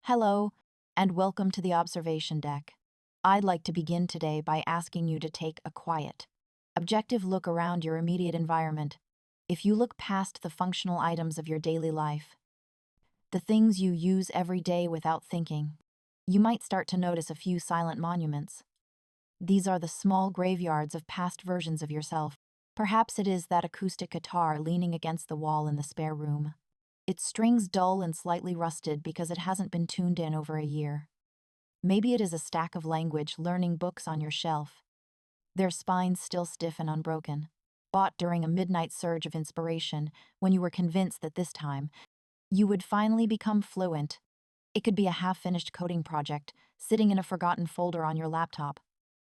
Hello, and welcome to the observation deck. I'd like to begin today by asking you to take a quiet, objective look around your immediate environment. If you look past the functional items of your daily life, the things you use every day without thinking, you might start to notice a few silent monuments. These are the small graveyards of past versions of yourself. Perhaps it is that acoustic guitar leaning against the wall in the spare room. Its strings dull and slightly rusted because it hasn't been tuned in over a year. Maybe it is a stack of language learning books on your shelf, their spines still stiff and unbroken, bought during a midnight surge of inspiration when you were convinced that this time you would finally become fluent. It could be a half-finished coding project sitting in a forgotten folder on your laptop,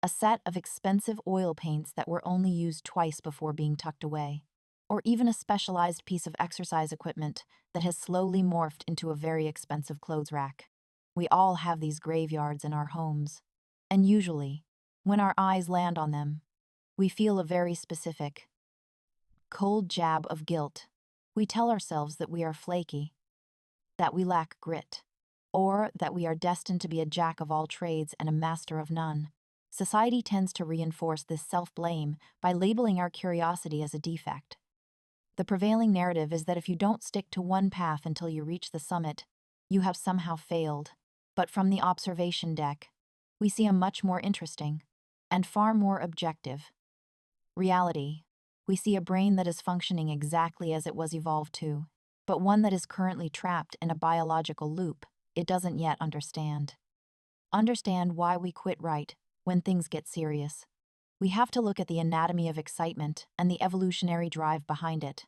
a set of expensive oil paints that were only used twice before being tucked away, or even a specialized piece of exercise equipment that has slowly morphed into a very expensive clothes rack. We all have these graveyards in our homes, and usually, when our eyes land on them, we feel a very specific, cold jab of guilt. We tell ourselves that we are flaky, that we lack grit, or that we are destined to be a jack of all trades and a master of none. Society tends to reinforce this self-blame by labeling our curiosity as a defect. The prevailing narrative is that if you don't stick to one path until you reach the summit, you have somehow failed. But from the observation deck, we see a much more interesting and far more objective reality. We see a brain that is functioning exactly as it was evolved to, but one that is currently trapped in a biological loop it doesn't yet understand. Understand why we quit right when things get serious. We have to look at the anatomy of excitement and the evolutionary drive behind it.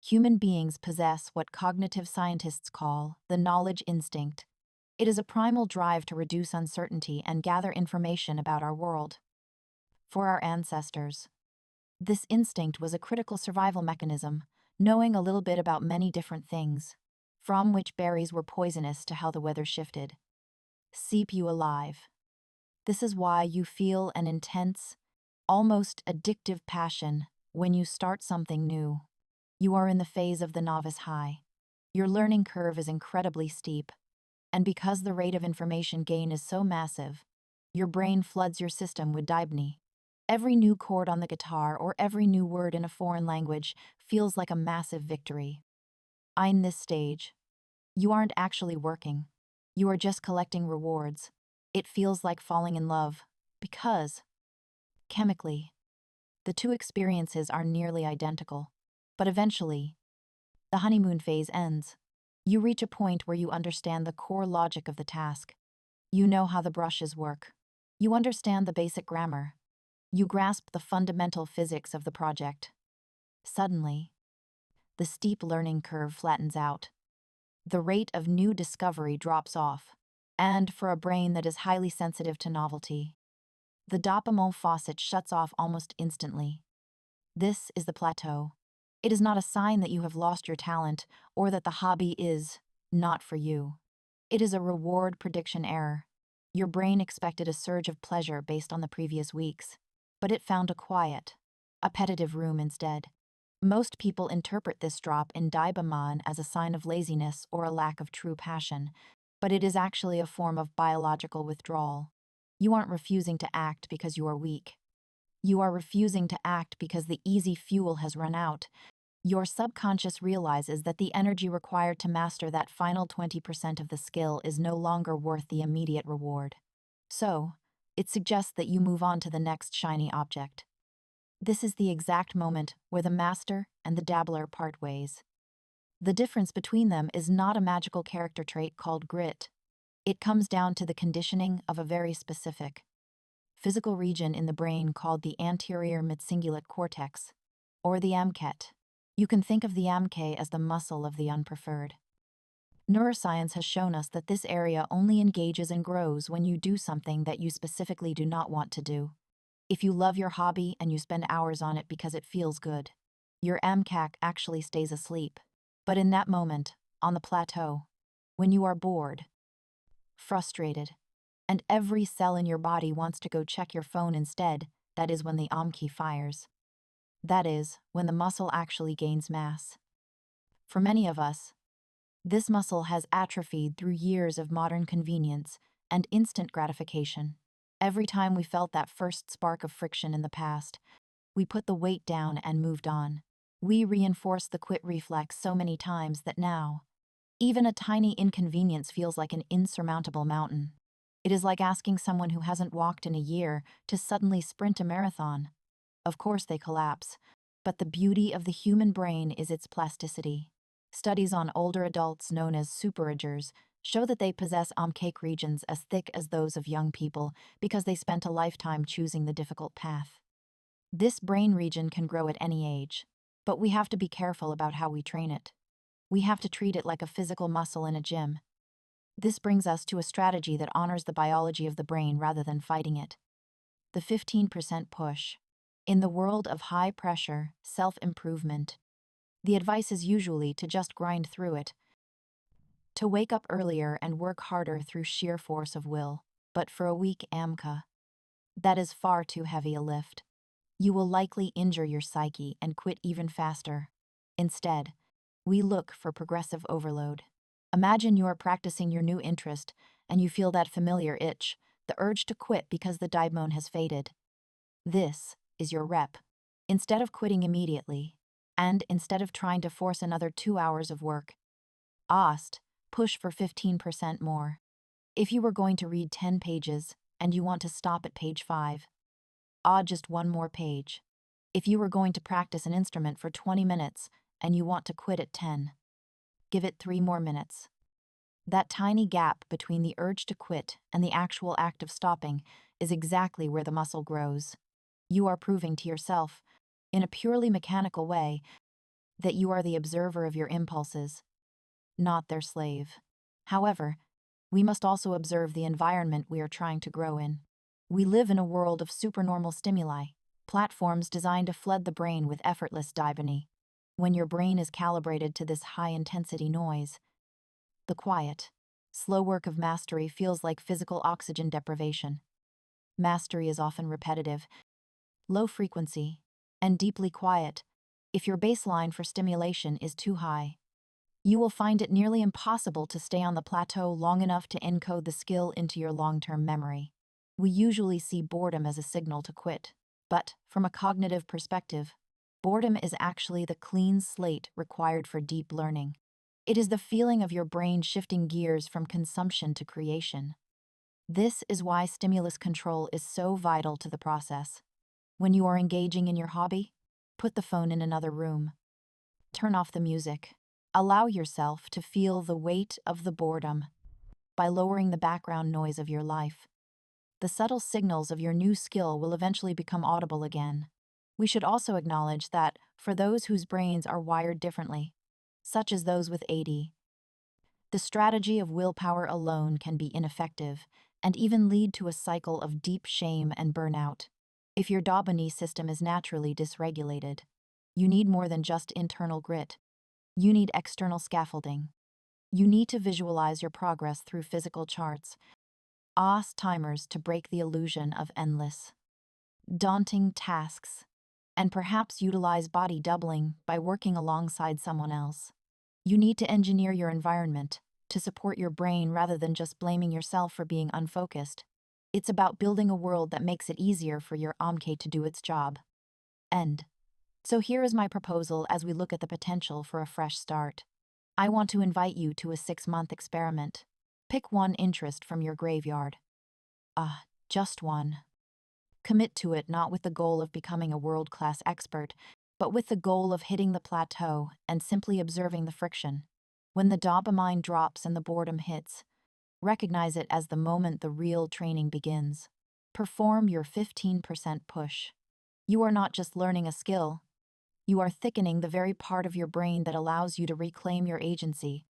Human beings possess what cognitive scientists call the knowledge instinct. It is a primal drive to reduce uncertainty and gather information about our world. For our ancestors, this instinct was a critical survival mechanism, knowing a little bit about many different things, from which berries were poisonous to how the weather shifted. Keep you alive. This is why you feel an intense, almost addictive passion when you start something new. You are in the phase of the Novice High. Your learning curve is incredibly steep, and because the rate of information gain is so massive, your brain floods your system with dopamine. Every new chord on the guitar or every new word in a foreign language feels like a massive victory. In this stage, you aren't actually working. You are just collecting rewards. It feels like falling in love, because, chemically, the two experiences are nearly identical. But eventually, the honeymoon phase ends. You reach a point where you understand the core logic of the task. You know how the brushes work. You understand the basic grammar. You grasp the fundamental physics of the project. Suddenly, the steep learning curve flattens out. The rate of new discovery drops off. And for a brain that is highly sensitive to novelty, the dopamine faucet shuts off almost instantly. This is the plateau. It is not a sign that you have lost your talent or that the hobby is not for you. It is a reward prediction error. Your brain expected a surge of pleasure based on the previous weeks, but it found a quiet, appetitive room instead. Most people interpret this drop in dopamine as a sign of laziness or a lack of true passion, but it is actually a form of biological withdrawal. You aren't refusing to act because you are weak. You are refusing to act because the easy fuel has run out. Your subconscious realizes that the energy required to master that final 20% of the skill is no longer worth the immediate reward. So, it suggests that you move on to the next shiny object. This is the exact moment where the master and the dabbler part ways. The difference between them is not a magical character trait called grit. It comes down to the conditioning of a very specific physical region in the brain called the Anterior Midcingulate Cortex, or the aMCC. You can think of the aMCC as the muscle of the unpreferred. Neuroscience has shown us that this area only engages and grows when you do something that you specifically do not want to do. If you love your hobby and you spend hours on it because it feels good, your aMCC actually stays asleep. But in that moment, on the plateau, when you are bored, frustrated, and every cell in your body wants to go check your phone instead, that is when the aMCC fires. That is when the muscle actually gains mass. For many of us, This muscle has atrophied through years of modern convenience and instant gratification. Every time we felt that first spark of friction in the past, we put the weight down and moved on. We reinforced the quit reflex so many times that now, even a tiny inconvenience feels like an insurmountable mountain. It is like asking someone who hasn't walked in a year to suddenly sprint a marathon. Of course they collapse, but the beauty of the human brain is its plasticity. Studies on older adults known as superagers show that they possess aMCC regions as thick as those of young people because they spent a lifetime choosing the difficult path. This brain region can grow at any age, but we have to be careful about how we train it. We have to treat it like a physical muscle in a gym. This brings us to a strategy that honors the biology of the brain rather than fighting it. The 15% push. In the world of high pressure, self-improvement, the advice is usually to just grind through it, to wake up earlier and work harder through sheer force of will. But for a weak aMCC, that is far too heavy a lift. You will likely injure your psyche and quit even faster. Instead, we look for progressive overload. Imagine you are practicing your new interest and you feel that familiar itch, the urge to quit because the dopamine has faded. This is your rep. Instead of quitting immediately, and instead of trying to force another 2 hours of work, push for 15% more. If you were going to read 10 pages and you want to stop at page 5, just one more page. If you were going to practice an instrument for 20 minutes and you want to quit at 10, give it 3 more minutes. That tiny gap between the urge to quit and the actual act of stopping is exactly where the muscle grows. You are proving to yourself, in a purely mechanical way, that you are the observer of your impulses, not their slave. However, we must also observe the environment we are trying to grow in. We live in a world of supernormal stimuli, platforms designed to flood the brain with effortless dopamine. When your brain is calibrated to this high-intensity noise, the quiet, slow work of mastery feels like physical oxygen deprivation. Mastery is often repetitive, low frequency, and deeply quiet. If your baseline for stimulation is too high, you will find it nearly impossible to stay on the plateau long enough to encode the skill into your long-term memory. We usually see boredom as a signal to quit, but from a cognitive perspective, boredom is actually the clean slate required for deep learning. It is the feeling of your brain shifting gears from consumption to creation. This is why stimulus control is so vital to the process. When you are engaging in your hobby, put the phone in another room. Turn off the music. Allow yourself to feel the weight of the boredom by lowering the background noise of your life. The subtle signals of your new skill will eventually become audible again. We should also acknowledge that, for those whose brains are wired differently, such as those with AD, the strategy of willpower alone can be ineffective and even lead to a cycle of deep shame and burnout. If your dopamine system is naturally dysregulated, you need more than just internal grit. You need external scaffolding. You need to visualize your progress through physical charts, timers to break the illusion of endless, daunting tasks, and perhaps utilize body doubling by working alongside someone else. You need to engineer your environment to support your brain rather than just blaming yourself for being unfocused. It's about building a world that makes it easier for your aMCC to do its job. So here is my proposal as we look at the potential for a fresh start. I want to invite you to a 6-month experiment. Pick one interest from your graveyard. Just one. Commit to it not with the goal of becoming a world-class expert, but with the goal of hitting the plateau and simply observing the friction. When the dopamine drops and the boredom hits, recognize it as the moment the real training begins. Perform your 15% push. You are not just learning a skill. You are thickening the very part of your brain that allows you to reclaim your agency.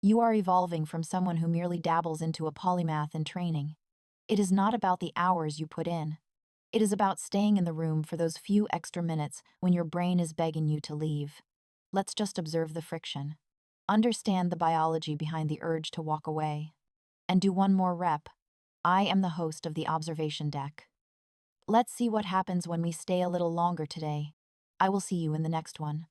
You are evolving from someone who merely dabbles into a polymath in training. It is not about the hours you put in. It is about staying in the room for those few extra minutes when your brain is begging you to leave. Let's just observe the friction. Understand the biology behind the urge to walk away. And do one more rep. I am the host of the observation deck. Let's see what happens when we stay a little longer today. I will see you in the next one.